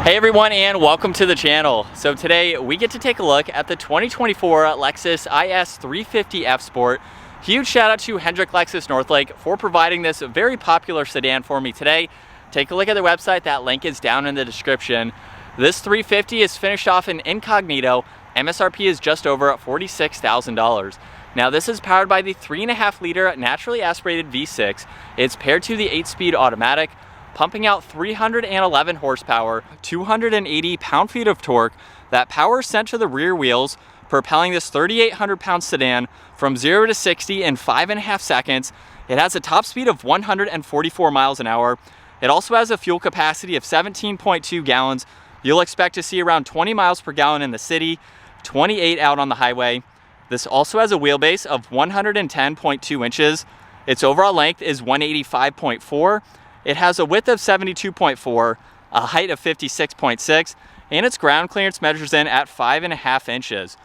Hey everyone, and welcome to the channel. So today we get to take a look at the 2024 Lexus IS350 F Sport. Huge shout out to Hendrick Lexus Northlake for providing this very popular sedan for me today. Take a look at their website, that link is down in the description. This 350 is finished off in incognito. MSRP is just over $46,000. Now this is powered by the 3.5 liter naturally aspirated V6. It's paired to the 8-speed automatic, pumping out 311 horsepower, 280 pound-feet of torque. That power is sent to the rear wheels, propelling this 3,800-pound sedan from 0 to 60 in 5.5 seconds. It has a top speed of 144 miles an hour. It also has a fuel capacity of 17.2 gallons. You'll expect to see around 20 miles per gallon in the city, 28 out on the highway. This also has a wheelbase of 110.2 inches. Its overall length is 185.4. It has a width of 72.4, a height of 56.6, and its ground clearance measures in at 5.5 inches.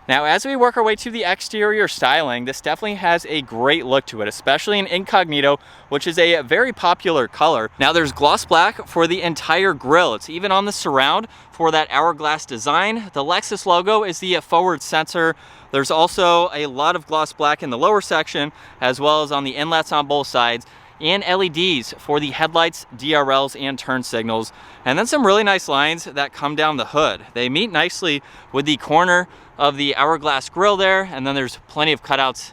Now, as we work our way to the exterior styling, this definitely has a great look to it, especially in incognito, which is a very popular color. Now, there's gloss black for the entire grille. It's even on the surround for that hourglass design. The Lexus logo is the forward sensor. There's also a lot of gloss black in the lower section, as well as on the inlets on both sides, and LEDs for the headlights, DRLs, and turn signals. And then some really nice lines that come down the hood. They meet nicely with the corner of the hourglass grille there, and then there's plenty of cutouts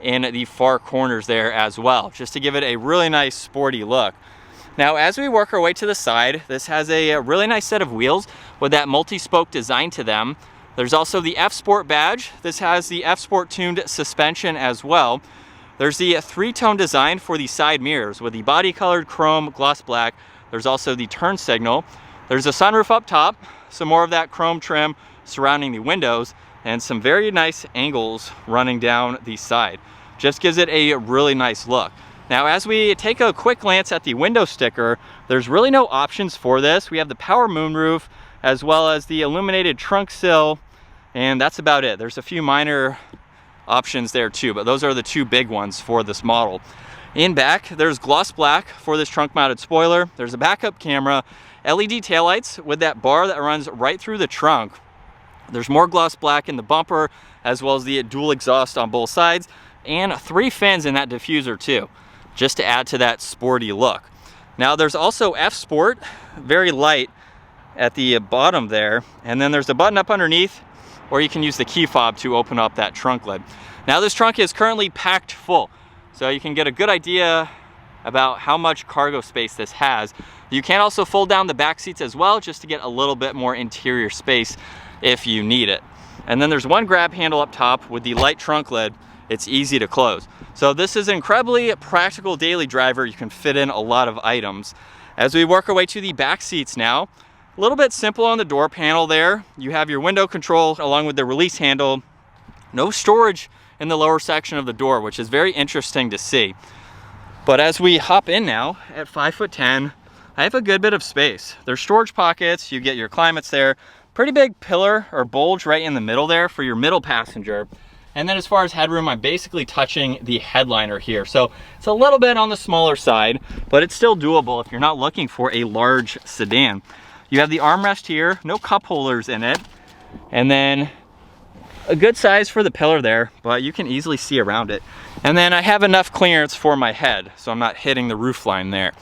in the far corners there as well, just to give it a really nice sporty look. Now, as we work our way to the side, this has a really nice set of wheels with that multi-spoke design to them. There's also the F Sport badge. This has the F Sport tuned suspension as well. There's the 3-tone design for the side mirrors with the body colored chrome gloss black. There's also the turn signal. There's a sunroof up top, some more of that chrome trim surrounding the windows, and some very nice angles running down the side. Just gives it a really nice look. Now, as we take a quick glance at the window sticker, there's really no options for this. We have the power moonroof as well as the illuminated trunk sill, and that's about it. There's a few minor options there too, but those are the two big ones for this model. In back, there's gloss black for this trunk mounted spoiler. There's a backup camera, LED taillights with that bar that runs right through the trunk. There's more gloss black in the bumper, as well as the dual exhaust on both sides, and 3 fins in that diffuser too, just to add to that sporty look. Now there's also F Sport, very light at the bottom there, and then there's a button up underneath, or you can use the key fob to open up that trunk lid. Now this trunk is currently packed full, so you can get a good idea about how much cargo space this has. You can also fold down the back seats as well, just to get a little bit more interior space if you need it. And then there's one grab handle up top with the light trunk lid. It's easy to close. So this is an incredibly practical daily driver. You can fit in a lot of items. As we work our way to the back seats now, a little bit simple on the door panel there. You have your window control along with the release handle. No storage in the lower section of the door, which is very interesting to see. But as we hop in now at 5'10", I have a good bit of space. There's storage pockets, you get your climates there. Pretty big pillar or bulge right in the middle there for your middle passenger. And then as far as headroom, I'm basically touching the headliner here. So it's a little bit on the smaller side, but it's still doable if you're not looking for a large sedan. You have the armrest here, no cup holders in it, and then a good size for the pillar there, but you can easily see around it. And then I have enough clearance for my head, so I'm not hitting the roof line there.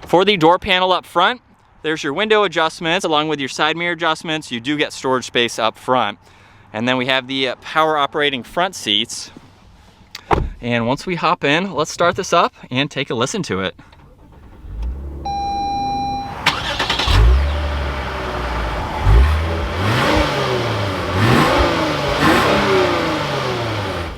For the door panel up front, there's your window adjustments along with your side mirror adjustments. You do get storage space up front. And then we have the power operating front seats. And once we hop in, let's start this up and take a listen to it.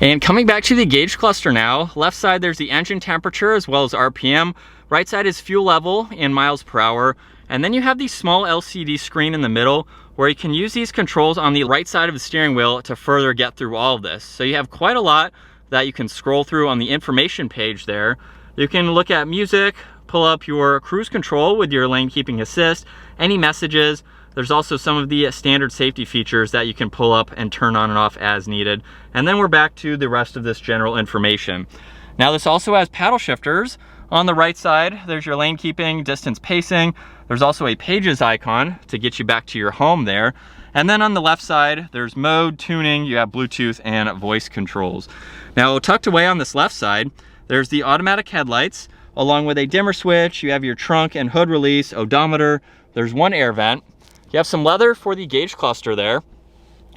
And coming back to the gauge cluster now, left side there's the engine temperature as well as RPM. Right side is fuel level and miles per hour. And then you have the small LCD screen in the middle where you can use these controls on the right side of the steering wheel to further get through all of this. So you have quite a lot that you can scroll through on the information page there. You can look at music, pull up your cruise control with your lane keeping assist, any messages. There's also some of the standard safety features that you can pull up and turn on and off as needed. And then we're back to the rest of this general information. Now this also has paddle shifters. On the right side, there's your lane keeping, distance pacing. There's also a pages icon to get you back to your home there. And then on the left side, there's mode, tuning, you have Bluetooth and voice controls. Now tucked away on this left side, there's the automatic headlights, along with a dimmer switch. You have your trunk and hood release, odometer. There's one air vent. You have some leather for the gauge cluster there.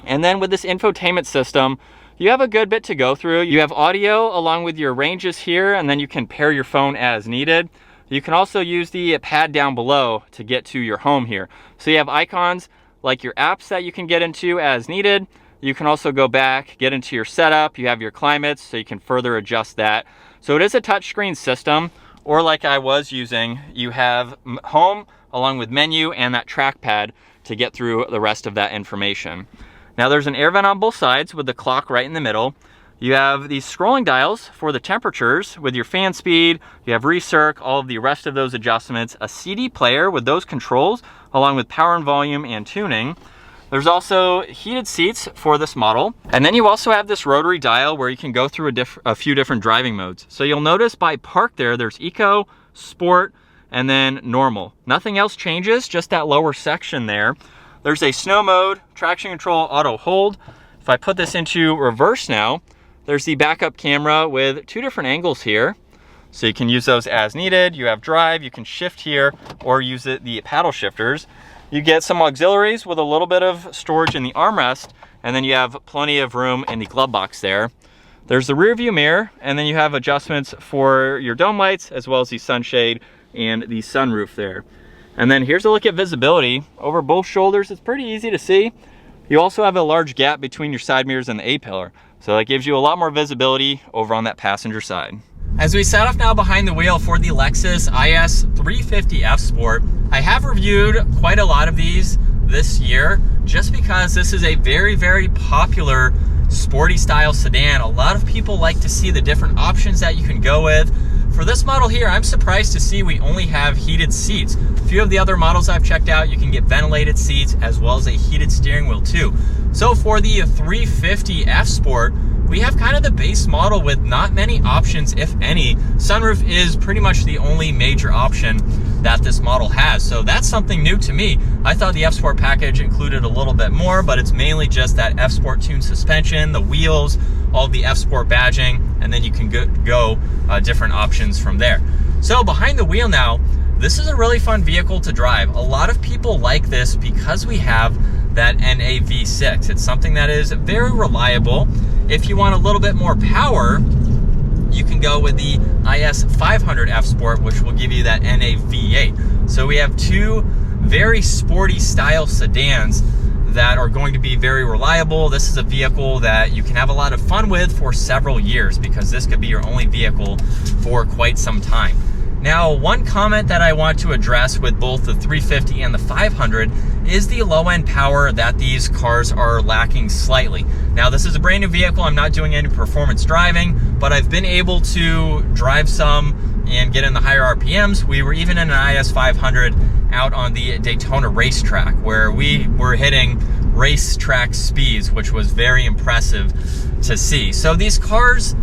And then with this infotainment system, you have a good bit to go through. You have audio along with your ranges here, and then you can pair your phone as needed. You can also use the pad down below to get to your home here. So you have icons like your apps that you can get into as needed. You can also go back, get into your setup. You have your climates, so you can further adjust that. So it is a touchscreen system, or like I was using, you have home along with menu and that trackpad to get through the rest of that information. Now there's an air vent on both sides with the clock right in the middle. You have these scrolling dials for the temperatures with your fan speed. You have recirc, all of the rest of those adjustments, a CD player with those controls, along with power and volume and tuning. There's also heated seats for this model. And then you also have this rotary dial where you can go through a few different driving modes. So you'll notice by park there's eco, sport, and then normal. Nothing else changes, just that lower section there. There's a snow mode, traction control, auto hold. If I put this into reverse now, there's the backup camera with two different angles here. So you can use those as needed. You have drive, you can shift here or use the paddle shifters. You get some auxiliaries with a little bit of storage in the armrest, and then you have plenty of room in the glove box there. There's the rear view mirror, and then you have adjustments for your dome lights as well as the sunshade and the sunroof there. And then here's a look at visibility. Over both shoulders, it's pretty easy to see. You also have a large gap between your side mirrors and the A-pillar. So that gives you a lot more visibility over on that passenger side. As we set off now behind the wheel for the Lexus IS350 F Sport, I have reviewed quite a lot of these this year just because this is a very, very popular sporty style sedan. A lot of people like to see the different options that you can go with. For this model here, I'm surprised to see we only have heated seats. A few of the other models I've checked out, you can get ventilated seats as well as a heated steering wheel too. So for the 350 F Sport, we have kind of the base model with not many options, if any. Sunroof is pretty much the only major option that this model has. So that's something new to me. I thought the F Sport package included a little bit more, but it's mainly just that F Sport tuned suspension, the wheels, all the F Sport badging, and then you can go different options from there. So behind the wheel now, this is a really fun vehicle to drive. A lot of people like this because we have that NA V6. It's something that is very reliable. If you want a little bit more power, you can go with the IS500 F Sport, which will give you that NA V8. So we have two very sporty style sedans that are going to be very reliable. This is a vehicle that you can have a lot of fun with for several years because this could be your only vehicle for quite some time. Now, one comment that I want to address with both the 350 and the 500 is the low-end power that these cars are lacking slightly. Now, this is a brand new vehicle. I'm not doing any performance driving, but I've been able to drive some and get in the higher RPMs. We were even in an IS500 out on the Daytona racetrack where we were hitting racetrack speeds, which was very impressive to see. So these cars,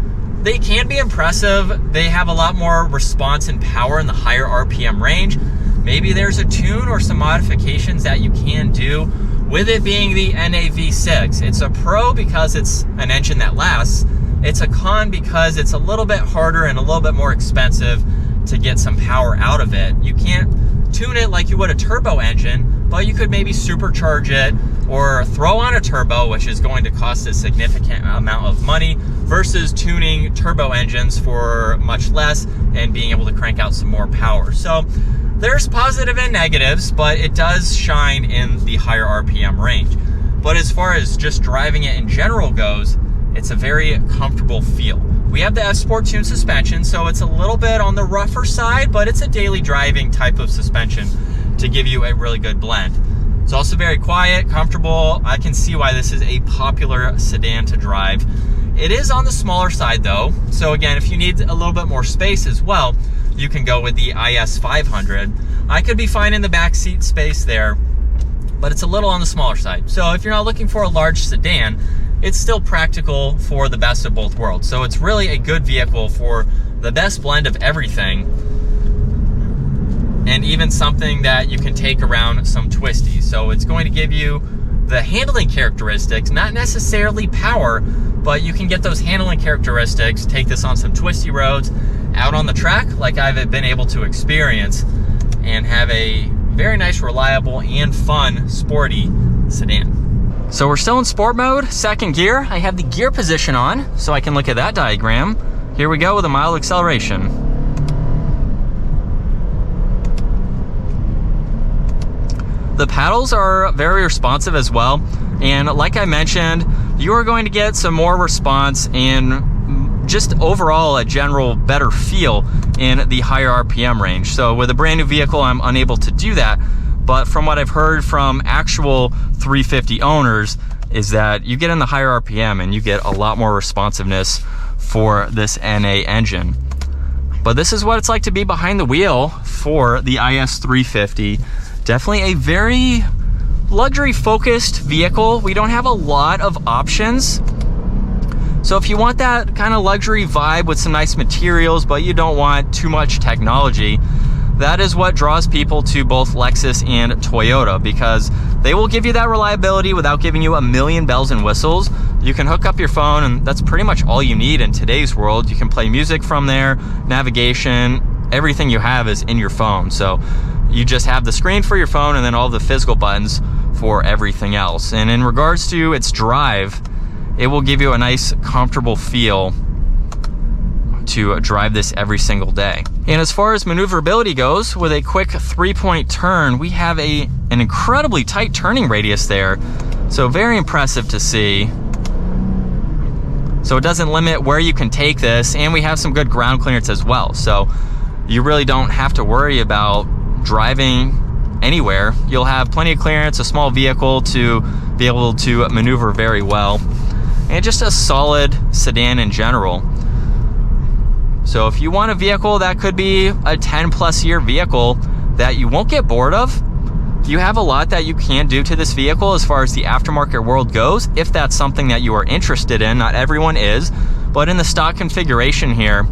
they can be impressive. They have a lot more response and power in the higher RPM range. Maybe there's a tune or some modifications that you can do with it being the NA V6. It's a pro because it's an engine that lasts. It's a con because it's a little bit harder and a little bit more expensive to get some power out of it. You can't tune it like you would a turbo engine, but you could maybe supercharge it or throw on a turbo, which is going to cost a significant amount of money, versus tuning turbo engines for much less and being able to crank out some more power. So there's positive and negatives, but it does shine in the higher RPM range. But as far as just driving it in general goes, it's a very comfortable feel. We have the F Sport tuned suspension, so it's a little bit on the rougher side, but it's a daily driving type of suspension to give you a really good blend. It's also very quiet, comfortable. I can see why this is a popular sedan to drive. It is on the smaller side though, so again, if you need a little bit more space as well, you can go with the IS500. I could be fine in the back seat space there, but it's a little on the smaller side. So if you're not looking for a large sedan, it's still practical for the best of both worlds. So it's really a good vehicle for the best blend of everything, and even something that you can take around some twisties. So it's going to give you the handling characteristics, not necessarily power, but you can get those handling characteristics, take this on some twisty roads, out on the track like I've been able to experience, and have a very nice, reliable, and fun, sporty sedan. So we're still in sport mode, second gear. I have the gear position on, so I can look at that diagram. Here we go with a mild acceleration. The paddles are very responsive as well, and like I mentioned, you are going to get some more response and just overall a general better feel in the higher RPM range. So with a brand new vehicle, I'm unable to do that, but from what I've heard from actual 350 owners is that you get in the higher RPM and you get a lot more responsiveness for this NA engine. But this is what it's like to be behind the wheel for the IS350. Definitely a very luxury focused vehicle. We don't have a lot of options. So if you want that kind of luxury vibe with some nice materials, but you don't want too much technology, that is what draws people to both Lexus and Toyota, because they will give you that reliability without giving you a million bells and whistles. You can hook up your phone, and that's pretty much all you need in today's world. You can play music from there, navigation, everything you have is in your phone. So you just have the screen for your phone and then all the physical buttons for everything else. And in regards to its drive, it will give you a nice, comfortable feel to drive this every single day. And as far as maneuverability goes, with a quick 3-point turn, we have an incredibly tight turning radius there. So very impressive to see. So it doesn't limit where you can take this, and we have some good ground clearance as well. So you really don't have to worry about driving anywhere. You'll have plenty of clearance, a small vehicle to be able to maneuver very well, and just a solid sedan in general. So if you want a vehicle that could be a 10+ year vehicle that you won't get bored of, you have a lot that you can do to this vehicle as far as the aftermarket world goes, if that's something that you are interested in. Not everyone is, but in the stock configuration here,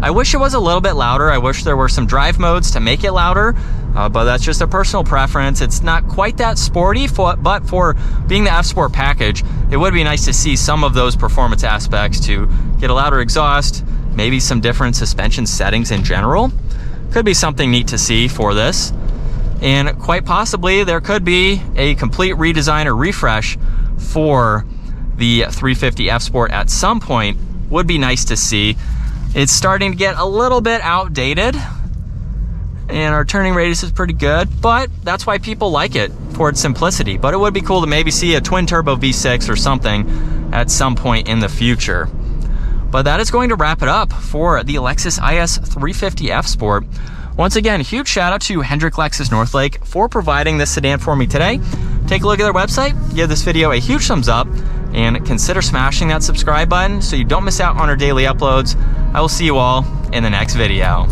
I wish it was a little bit louder. I wish there were some drive modes to make it louder, but that's just a personal preference. It's not quite that sporty, but for being the F-Sport package, it would be nice to see some of those performance aspects to get a louder exhaust, maybe some different suspension settings in general. Could be something neat to see for this. And quite possibly there could be a complete redesign or refresh for the 350 F-Sport at some point. Would be nice to see. It's starting to get a little bit outdated, and our turning radius is pretty good, but that's why people like it, for its simplicity. But it would be cool to maybe see a twin turbo V6 or something at some point in the future. But that is going to wrap it up for the Lexus IS350 F-Sport. Once again, huge shout out to Hendrick Lexus Northlake for providing this sedan for me today. Take a look at their website, give this video a huge thumbs up, and consider smashing that subscribe button so you don't miss out on our daily uploads. I will see you all in the next video.